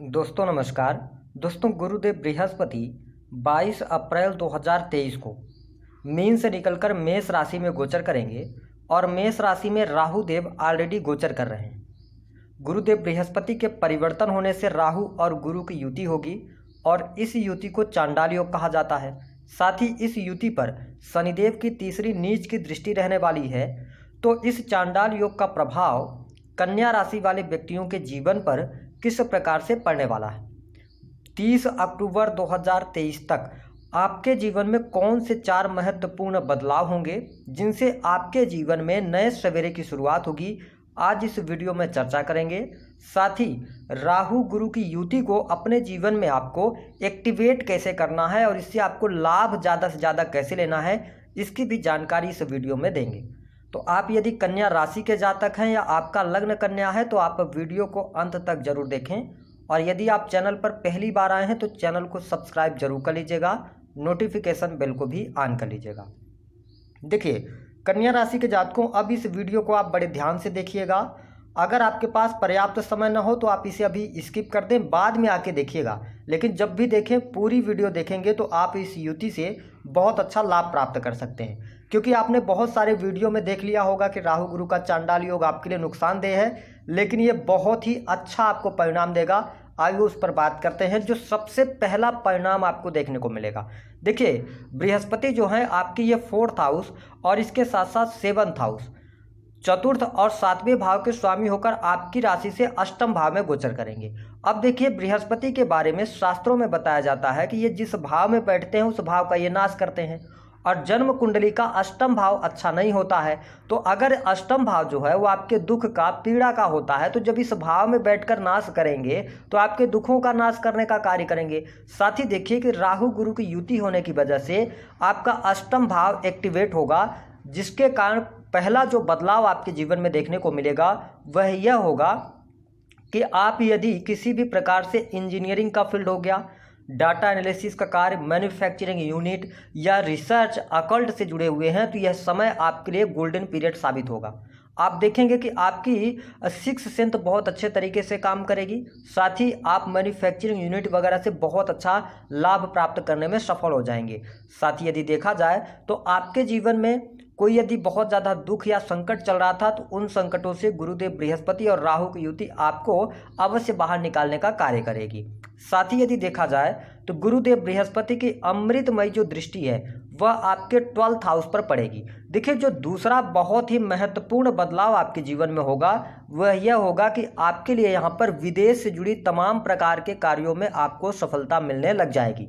दोस्तों नमस्कार। दोस्तों गुरुदेव बृहस्पति 22 अप्रैल 2023 को मीन से निकलकर मेष राशि में गोचर करेंगे और मेष राशि में राहु देव ऑलरेडी गोचर कर रहे हैं। गुरुदेव बृहस्पति के परिवर्तन होने से राहु और गुरु की युति होगी और इस युति को चांडाल योग कहा जाता है। साथ ही इस युति पर शनिदेव की तीसरी नीच की दृष्टि रहने वाली है। तो इस चांडाल योग का प्रभाव कन्या राशि वाले व्यक्तियों के जीवन पर किस प्रकार से पड़ने वाला है, 30 अक्टूबर 2023 तक आपके जीवन में कौन से 4 महत्वपूर्ण बदलाव होंगे जिनसे आपके जीवन में नए सवेरे की शुरुआत होगी, आज इस वीडियो में चर्चा करेंगे। साथ ही राहु गुरु की युति को अपने जीवन में आपको एक्टिवेट कैसे करना है और इससे आपको लाभ ज़्यादा से ज़्यादा कैसे लेना है, इसकी भी जानकारी इस वीडियो में देंगे। तो आप यदि कन्या राशि के जातक हैं या आपका लग्न कन्या है तो आप वीडियो को अंत तक जरूर देखें। और यदि आप चैनल पर पहली बार आए हैं तो चैनल को सब्सक्राइब जरूर कर लीजिएगा, नोटिफिकेशन बेल को भी ऑन कर लीजिएगा। देखिए कन्या राशि के जातकों, अब इस वीडियो को आप बड़े ध्यान से देखिएगा। अगर आपके पास पर्याप्त समय न हो तो आप इसे अभी स्किप कर दें, बाद में आके देखिएगा। लेकिन जब भी देखें पूरी वीडियो देखेंगे तो आप इस युति से बहुत अच्छा लाभ प्राप्त कर सकते हैं। क्योंकि आपने बहुत सारे वीडियो में देख लिया होगा कि राहु गुरु का चांडाल योग आपके लिए नुकसानदेह है, लेकिन ये बहुत ही अच्छा आपको परिणाम देगा। आइए उस पर बात करते हैं। जो सबसे पहला परिणाम आपको देखने को मिलेगा, देखिए बृहस्पति जो है आपकी ये 4th हाउस और इसके साथ साथ 7th हाउस, चतुर्थ और 7वें भाव के स्वामी होकर आपकी राशि से 8म भाव में गोचर करेंगे। अब देखिए बृहस्पति के बारे में शास्त्रों में बताया जाता है कि ये जिस भाव में बैठते हैं उस भाव का ये नाश करते हैं और जन्म कुंडली का 8म भाव अच्छा नहीं होता है। तो अगर 8म भाव जो है वो आपके दुख का, पीड़ा का होता है, तो जब इस भाव में बैठकर नाश करेंगे तो आपके दुखों का नाश करने का कार्य करेंगे। साथ ही देखिए कि राहु गुरु की युति होने की वजह से आपका 8म भाव एक्टिवेट होगा, जिसके कारण पहला जो बदलाव आपके जीवन में देखने को मिलेगा वह यह होगा कि आप यदि किसी भी प्रकार से इंजीनियरिंग का फील्ड हो गया, डाटा एनालिसिस का कार्य, मैन्युफैक्चरिंग यूनिट या रिसर्च अकल्ट से जुड़े हुए हैं तो यह समय आपके लिए गोल्डन पीरियड साबित होगा। आप देखेंगे कि आपकी 6th सेंस बहुत अच्छे तरीके से काम करेगी। साथ ही आप मैन्युफैक्चरिंग यूनिट वगैरह से बहुत अच्छा लाभ प्राप्त करने में सफल हो जाएंगे। साथ ही यदि देखा जाए तो आपके जीवन में कोई यदि बहुत ज़्यादा दुख या संकट चल रहा था तो उन संकटों से गुरुदेव बृहस्पति और राहु की युति आपको अवश्य बाहर निकालने का कार्य करेगी। साथ ही यदि देखा जाए तो गुरुदेव बृहस्पति की अमृतमयी जो दृष्टि है वह आपके 12th हाउस पर पड़ेगी। देखिए जो दूसरा बहुत ही महत्वपूर्ण बदलाव आपके जीवन में होगा वह यह होगा कि आपके लिए यहाँ पर विदेश से जुड़ी तमाम प्रकार के कार्यों में आपको सफलता मिलने लग जाएगी।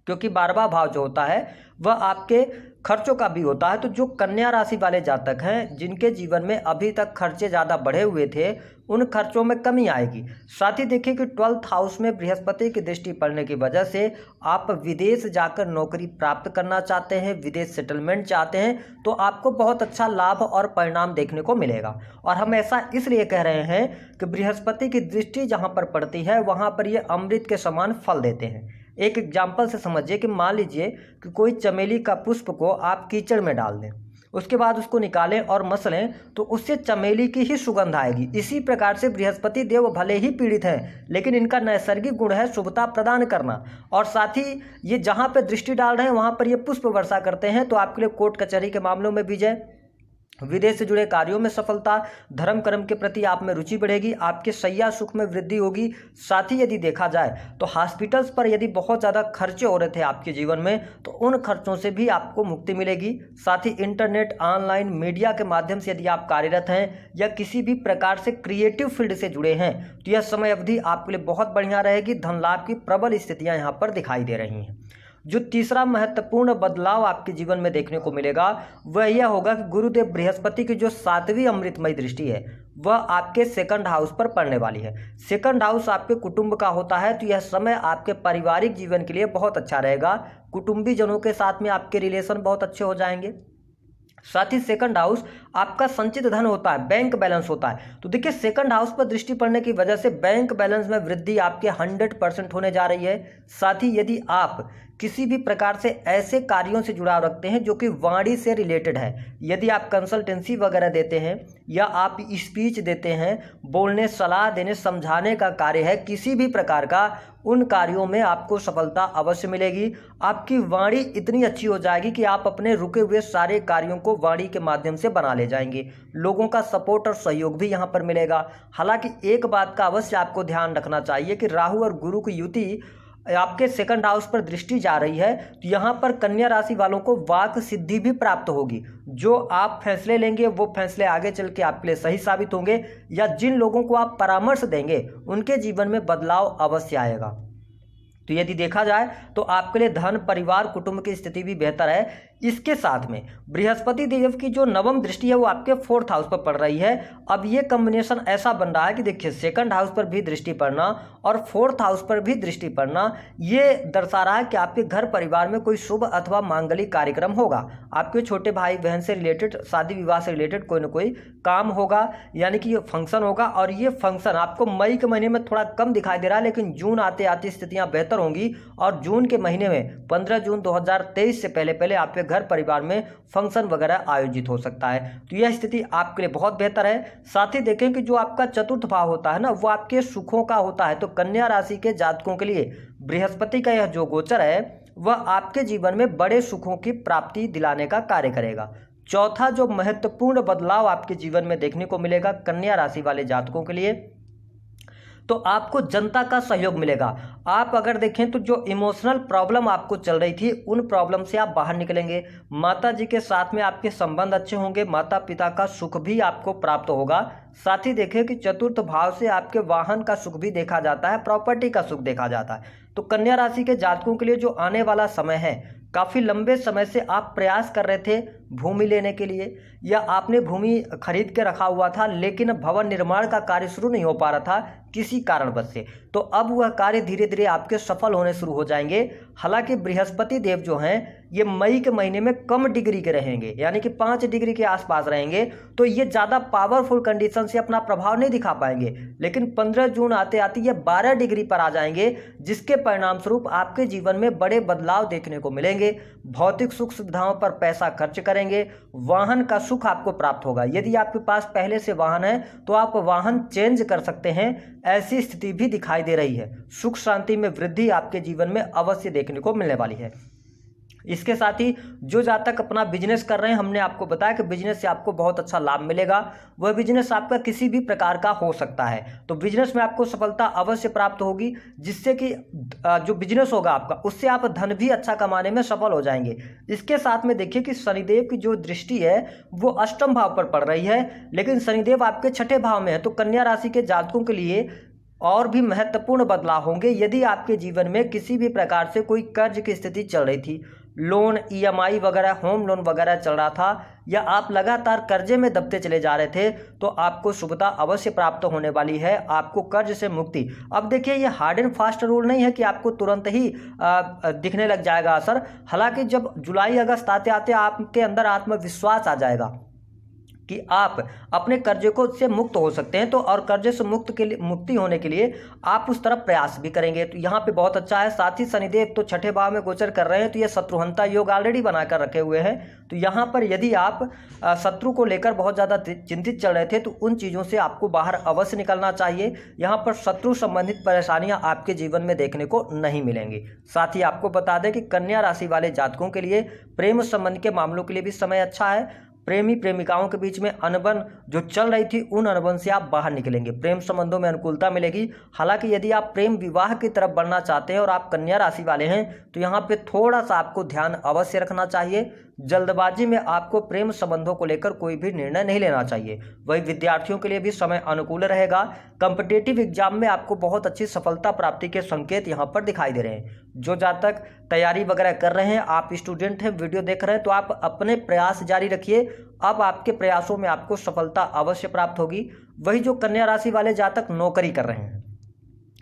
क्योंकि 12वां भाव जो होता है वह आपके खर्चों का भी होता है। तो जो कन्या राशि वाले जातक हैं जिनके जीवन में अभी तक खर्चे ज़्यादा बढ़े हुए थे, उन खर्चों में कमी आएगी। साथ ही देखिए कि 12th हाउस में बृहस्पति की दृष्टि पड़ने की वजह से आप विदेश जाकर नौकरी प्राप्त करना चाहते हैं, विदेश सेटलमेंट चाहते हैं, तो आपको बहुत अच्छा लाभ और परिणाम देखने को मिलेगा। और हम ऐसा इसलिए कह रहे हैं कि बृहस्पति की दृष्टि जहाँ पर पड़ती है वहाँ पर ये अमृत के समान फल देते हैं। एक एग्जाम्पल से समझिए कि मान लीजिए कि कोई चमेली का पुष्प को आप कीचड़ में डाल दें, उसके बाद उसको निकालें और मसलें तो उससे चमेली की ही सुगंध आएगी। इसी प्रकार से बृहस्पति देव भले ही पीड़ित हैं लेकिन इनका नैसर्गिक गुण है शुभता प्रदान करना। और साथ ही ये जहाँ पे दृष्टि डाल रहे हैं वहाँ पर ये पुष्प वर्षा करते हैं। तो आपके लिए कोर्ट कचहरी के मामलों में विजय, विदेश से जुड़े कार्यों में सफलता, धर्म कर्म के प्रति आप में रुचि बढ़ेगी, आपके शैया सुख में वृद्धि होगी। साथ ही यदि देखा जाए तो हॉस्पिटल्स पर यदि बहुत ज़्यादा खर्चे हो रहे थे आपके जीवन में तो उन खर्चों से भी आपको मुक्ति मिलेगी। साथ ही इंटरनेट, ऑनलाइन मीडिया के माध्यम से यदि आप कार्यरत हैं या किसी भी प्रकार से क्रिएटिव फील्ड से जुड़े हैं तो यह समय अवधि आपके लिए बहुत बढ़िया रहेगी। धन लाभ की प्रबल स्थितियाँ यहाँ पर दिखाई दे रही हैं। जो तीसरा महत्वपूर्ण बदलाव आपके जीवन में देखने को मिलेगा वह यह होगा कि गुरुदेव बृहस्पति की जो 7वीं अमृतमयी दृष्टि है वह आपके 2nd हाउस पर पड़ने वाली है। 2nd हाउस आपके कुटुंब का होता है, तो यह समय आपके पारिवारिक जीवन के लिए बहुत अच्छा रहेगा। कुटुंबी जनों के साथ में आपके रिलेशन बहुत अच्छे हो जाएंगे। साथ ही 2nd हाउस आपका संचित धन होता है, बैंक बैलेंस होता है। तो देखिए सेकंड हाउस पर दृष्टि पड़ने की वजह से बैंक बैलेंस में वृद्धि आपके 100% होने जा रही है। साथ ही यदि आप किसी भी प्रकार से ऐसे कार्यों से जुड़ाव रखते हैं जो कि वाणी से रिलेटेड है, यदि आप कंसल्टेंसी वगैरह देते हैं या आप स्पीच देते हैं, बोलने, सलाह देने, समझाने का कार्य है, किसी भी प्रकार का, उन कार्यों में आपको सफलता अवश्य मिलेगी। आपकी वाणी इतनी अच्छी हो जाएगी कि आप अपने रुके हुए सारे कार्यों को वाणी के माध्यम से बना ले जाएंगे। लोगों का सपोर्ट और सहयोग भी यहाँ पर मिलेगा। हालांकि एक बात का अवश्य आपको ध्यान रखना चाहिए कि राहु और गुरु की युति आपके सेकंड हाउस पर दृष्टि जा रही है, तो यहाँ पर कन्या राशि वालों को वाक सिद्धि भी प्राप्त होगी। जो आप फैसले लेंगे वो फैसले आगे चल के आपके लिए सही साबित होंगे, या जिन लोगों को आप परामर्श देंगे उनके जीवन में बदलाव अवश्य आएगा। तो यदि देखा जाए तो आपके लिए धन, परिवार, कुटुंब की स्थिति भी बेहतर है। इसके साथ में बृहस्पति देव की जो नवम दृष्टि है वो आपके 4th हाउस पर पड़ रही है। अब ये कॉम्बिनेशन ऐसा बन रहा है कि देखिए सेकंड हाउस पर भी दृष्टि पड़ना और 4th हाउस पर भी दृष्टि पड़ना, ये दर्शा रहा है कि आपके घर परिवार में कोई शुभ अथवा मांगलिक कार्यक्रम होगा। आपके छोटे भाई बहन से रिलेटेड, शादी विवाह से रिलेटेड कोई ना कोई काम होगा, यानी कि ये फंक्शन होगा। और ये फंक्शन आपको मई के महीने में थोड़ा कम दिखाई दे रहा है, लेकिन जून आते आते स्थितियां बेहतर होंगी और जून के महीने में 15 जून 2023 से पहले पहले आपके घर परिवार में फंक्शन वगैरह आयोजित हो सकता है। तो यह स्थिति आपके लिए बहुत बेहतर है। साथ ही देखें कि जो आपका 4th भाव होता है ना, वो आपके सुखों का होता है। तो कन्या राशि के जातकों के लिए बृहस्पति का यह जो गोचर है वह आपके जीवन में बड़े सुखों की प्राप्ति दिलाने का कार्य करेगा। चौथा जो महत्वपूर्ण बदलाव आपके जीवन में देखने को मिलेगा कन्या राशि वाले जातकों के लिए, तो आपको जनता का सहयोग मिलेगा। आप अगर देखें तो जो इमोशनल प्रॉब्लम आपको चल रही थी उन प्रॉब्लम से आप बाहर निकलेंगे। माता जी के साथ में आपके संबंध अच्छे होंगे, माता पिता का सुख भी आपको प्राप्त होगा। साथ ही देखें कि 4th भाव से आपके वाहन का सुख भी देखा जाता है, प्रॉपर्टी का सुख देखा जाता है। तो कन्या राशि के जातकों के लिए जो आने वाला समय है, काफ़ी लंबे समय से आप प्रयास कर रहे थे भूमि लेने के लिए, या आपने भूमि खरीद के रखा हुआ था लेकिन भवन निर्माण का कार्य शुरू नहीं हो पा रहा था किसी कारणवश से, तो अब वह कार्य धीरे धीरे आपके सफल होने शुरू हो जाएंगे। हालांकि बृहस्पति देव जो हैं ये मई के महीने में कम डिग्री के रहेंगे, यानी कि 5 डिग्री के आसपास रहेंगे, तो ये ज़्यादा पावरफुल कंडीशन से अपना प्रभाव नहीं दिखा पाएंगे। लेकिन 15 जून आते आते ये 12 डिग्री पर आ जाएंगे, जिसके परिणाम स्वरूप आपके जीवन में बड़े बदलाव देखने को मिलेंगे। भौतिक सुख सुविधाओं पर पैसा खर्च करेंगे, वाहन का सुख आपको प्राप्त होगा। यदि आपके पास पहले से वाहन है तो आप वाहन चेंज कर सकते हैं, ऐसी स्थिति भी दिखाई दे रही है। सुख शांति में वृद्धि आपके जीवन में अवश्य देखने को मिलने वाली है। इसके साथ ही जो जातक अपना बिजनेस कर रहे हैं, हमने आपको बताया कि बिजनेस से आपको बहुत अच्छा लाभ मिलेगा। वह बिजनेस आपका किसी भी प्रकार का हो सकता है, तो बिजनेस में आपको सफलता अवश्य प्राप्त होगी, जिससे कि जो बिजनेस होगा आपका उससे आप धन भी अच्छा कमाने में सफल हो जाएंगे। इसके साथ में देखिए कि शनिदेव की जो दृष्टि है वो 8वें भाव पर पड़ रही है, लेकिन शनिदेव आपके 6ठे भाव में है। तो कन्या राशि के जातकों के लिए और भी महत्वपूर्ण बदलाव होंगे। यदि आपके जीवन में किसी भी प्रकार से कोई कर्ज की स्थिति चल रही थी, लोन, EMI वगैरह, होम लोन वगैरह चल रहा था, या आप लगातार कर्जे में दबते चले जा रहे थे, तो आपको शुभता अवश्य प्राप्त होने वाली है, आपको कर्ज से मुक्ति। अब देखिए ये हार्ड एंड फास्ट रूल नहीं है कि आपको तुरंत ही दिखने लग जाएगा असर। हालांकि जब जुलाई अगस्त आते आते आपके अंदर आत्मविश्वास आ जाएगा कि आप अपने कर्जे को से मुक्त हो सकते हैं, तो और कर्जे से मुक्ति होने के लिए आप उस तरफ प्रयास भी करेंगे। तो यहाँ पे बहुत अच्छा है। साथ ही शनिदेव तो 6ठे भाव में गोचर कर रहे हैं, तो ये शत्रुहंता योग ऑलरेडी बनाकर रखे हुए हैं। तो यहाँ पर यदि आप शत्रु को लेकर बहुत ज़्यादा चिंतित चल रहे थे, तो उन चीज़ों से आपको बाहर अवश्य निकलना चाहिए। यहाँ पर शत्रु संबंधित परेशानियाँ आपके जीवन में देखने को नहीं मिलेंगी। साथ ही आपको बता दें कि कन्या राशि वाले जातकों के लिए प्रेम संबंध के मामलों के लिए भी समय अच्छा है। प्रेमी प्रेमिकाओं के बीच में अनबन जो चल रही थी, उन अनबन से आप बाहर निकलेंगे, प्रेम संबंधों में अनुकूलता मिलेगी। हालांकि यदि आप प्रेम विवाह की तरफ बढ़ना चाहते हैं और आप कन्या राशि वाले हैं, तो यहाँ पे थोड़ा सा आपको ध्यान अवश्य रखना चाहिए। जल्दबाजी में आपको प्रेम संबंधों को लेकर कोई भी निर्णय नहीं लेना चाहिए। वही विद्यार्थियों के लिए भी समय अनुकूल रहेगा। कॉम्पिटिटिव एग्जाम में आपको बहुत अच्छी सफलता प्राप्ति के संकेत यहाँ पर दिखाई दे रहे हैं। जो जातक तैयारी वगैरह कर रहे हैं, आप स्टूडेंट हैं, वीडियो देख रहे हैं, तो आप अपने प्रयास जारी रखिए। अब आपके प्रयासों में आपको सफलता अवश्य प्राप्त होगी। वही जो कन्या राशि वाले जातक नौकरी कर रहे हैं,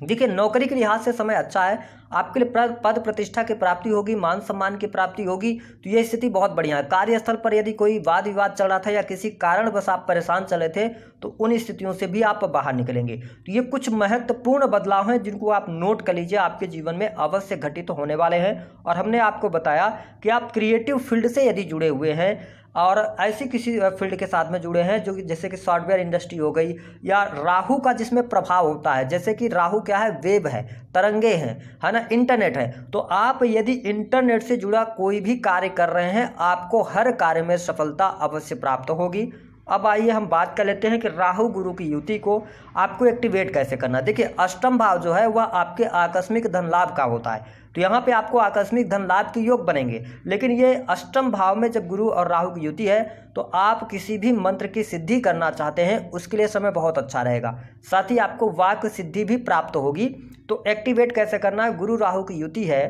देखिए, नौकरी के लिहाज से समय अच्छा है, आपके लिए पद प्रतिष्ठा की प्राप्ति होगी, मान सम्मान की प्राप्ति होगी, तो ये स्थिति बहुत बढ़िया है। कार्यस्थल पर यदि कोई वाद विवाद चल रहा था या किसी कारण बस आप परेशान चले थे, तो उन स्थितियों से भी आप बाहर निकलेंगे। तो ये कुछ महत्वपूर्ण बदलाव हैं जिनको आप नोट कर लीजिए, आपके जीवन में अवश्य घटित होने वाले हैं। और हमने आपको बताया कि आप क्रिएटिव फील्ड से यदि जुड़े हुए हैं और ऐसी किसी फील्ड के साथ में जुड़े हैं जो कि जैसे कि सॉफ्टवेयर इंडस्ट्री हो गई, या राहु का जिसमें प्रभाव होता है, जैसे कि राहु क्या है, वेब है, तरंगे हैं, है ना, इंटरनेट है, तो आप यदि इंटरनेट से जुड़ा कोई भी कार्य कर रहे हैं, आपको हर कार्य में सफलता अवश्य प्राप्त होगी। अब आइए हम बात कर लेते हैं कि राहु गुरु की युति को आपको एक्टिवेट कैसे करना। देखिए, अष्टम भाव जो है वह आपके आकस्मिक धन लाभ का होता है, तो यहाँ पे आपको आकस्मिक धन लाभ के योग बनेंगे। लेकिन ये अष्टम भाव में जब गुरु और राहु की युति है, तो आप किसी भी मंत्र की सिद्धि करना चाहते हैं, उसके लिए समय बहुत अच्छा रहेगा। साथ ही आपको वाक सिद्धि भी प्राप्त होगी। तो एक्टिवेट कैसे करना है, गुरु राहु की युति है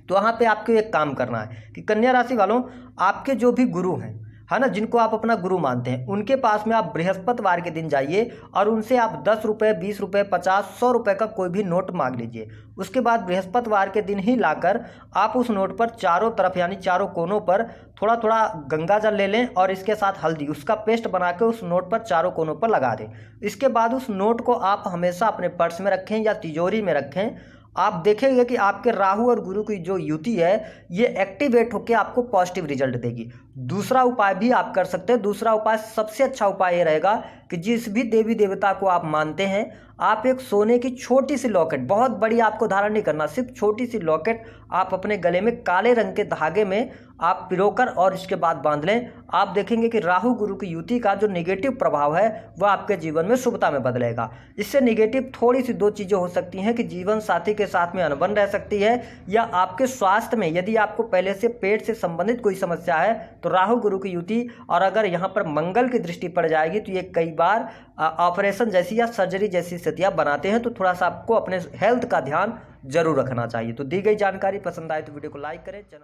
तो वहाँ पे आपको एक काम करना है कि कन्या राशि वालों, आपके जो भी गुरु हैं, है ना, जिनको आप अपना गुरु मानते हैं, उनके पास में आप बृहस्पतिवार के दिन जाइए और उनसे आप 10 रुपये, 20 रुपये, 50, 100 रुपये का कोई भी नोट मांग लीजिए। उसके बाद बृहस्पतिवार के दिन ही लाकर आप उस नोट पर चारों तरफ यानी चारों कोनों पर थोड़ा थोड़ा गंगा जल ले लें और इसके साथ हल्दी, उसका पेस्ट बना के उस नोट पर चारों कोनों पर लगा दें। इसके बाद उस नोट को आप हमेशा अपने पर्स में रखें या तिजोरी में रखें। आप देखेंगे कि आपके राहु और गुरु की जो युति है ये एक्टिवेट होकर आपको पॉजिटिव रिजल्ट देगी। दूसरा उपाय भी आप कर सकते हैं। दूसरा उपाय, सबसे अच्छा उपाय ये रहेगा कि जिस भी देवी देवता को आप मानते हैं, आप एक सोने की छोटी सी लॉकेट, बहुत बड़ी आपको धारण नहीं करना, सिर्फ छोटी सी लॉकेट आप अपने गले में काले रंग के धागे में आप पिरोकर और इसके बाद बांध लें। आप देखेंगे कि राहु गुरु की युति का जो नेगेटिव प्रभाव है वह आपके जीवन में शुभता में बदलेगा। इससे नेगेटिव थोड़ी सी दो चीज़ें हो सकती हैं कि जीवन साथी के साथ में अनबन रह सकती है, या आपके स्वास्थ्य में यदि आपको पहले से पेट से संबंधित कोई समस्या है तो राहु गुरु की युति और अगर यहाँ पर मंगल की दृष्टि पड़ जाएगी तो ये कई बार ऑपरेशन जैसी या सर्जरी जैसी स्थितियाँ बनाते हैं। तो थोड़ा सा आपको अपने हेल्थ का ध्यान जरूर रखना चाहिए। तो दी गई जानकारी पसंद आए तो वीडियो को लाइक करें, चैनल